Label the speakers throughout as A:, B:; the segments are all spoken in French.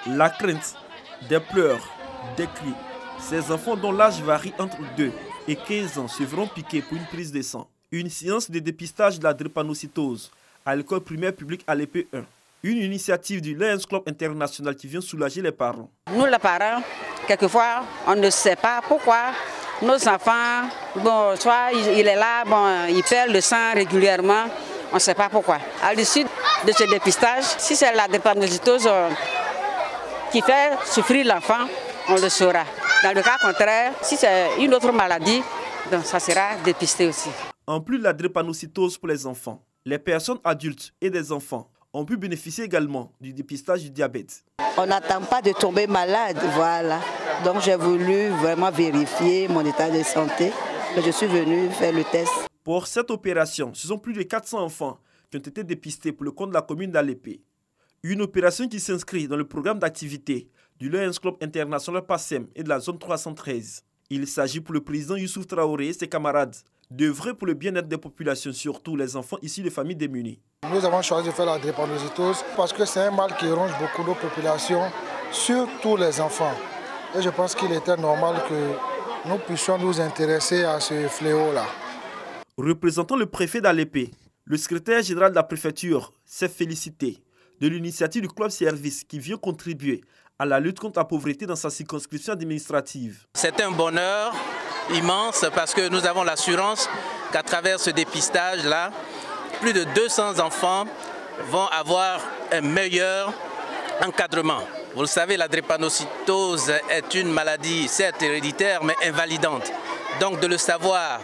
A: La crainte, des pleurs, des cris. Ces enfants dont l'âge varie entre 2 et 15 ans se verront piquer pour une prise de sang. Une séance de dépistage de la drépanocytose à l'école primaire publique Alepé 1. Une initiative du Lions Club International qui vient soulager les parents.
B: Nous les parents, quelquefois, on ne sait pas pourquoi nos enfants, soit il est là, il perd le sang régulièrement, on ne sait pas pourquoi. À l'issue de ce dépistage, si c'est la drépanocytose qui fait souffrir l'enfant, on le saura. Dans le cas contraire, si c'est une autre maladie, donc ça sera dépisté aussi.
A: En plus de la drépanocytose pour les enfants, les personnes adultes et des enfants ont pu bénéficier également du dépistage du diabète.
C: On n'attend pas de tomber malade, voilà. Donc j'ai voulu vraiment vérifier mon état de santé. Je suis venue faire le test.
A: Pour cette opération, ce sont plus de 400 enfants qui ont été dépistés pour le compte de la commune d'Alepé. Une opération qui s'inscrit dans le programme d'activité du Lions Club International PASSEM et de la zone 313. Il s'agit pour le président Youssouf Traoré et ses camarades d'œuvrer pour le bien-être des populations, surtout les enfants issus de familles démunies.
D: Nous avons choisi de faire la drépanocytose parce que c'est un mal qui ronge beaucoup nos populations, surtout les enfants. Et je pense qu'il était normal que nous puissions nous intéresser à ce fléau-là.
A: Représentant le préfet d'Alepé, le secrétaire général de la préfecture s'est félicité de l'initiative du Club Service qui vient contribuer à la lutte contre la pauvreté dans sa circonscription administrative.
E: C'est un bonheur immense parce que nous avons l'assurance qu'à travers ce dépistage-là, plus de 200 enfants vont avoir un meilleur encadrement. Vous le savez, la drépanocytose est une maladie certes héréditaire mais invalidante. Donc de le savoir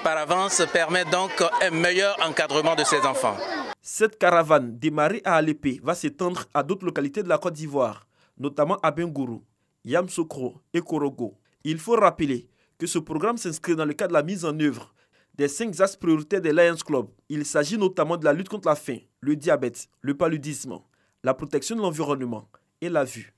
E: par avance permet donc un meilleur encadrement de ces enfants.
A: Cette caravane démarrée à Alepé va s'étendre à d'autres localités de la Côte d'Ivoire, notamment à Bengourou, Yamsoukro et Korogo. Il faut rappeler que ce programme s'inscrit dans le cadre de la mise en œuvre des 5 axes prioritaires des Lions Club. Il s'agit notamment de la lutte contre la faim, le diabète, le paludisme, la protection de l'environnement et la vue.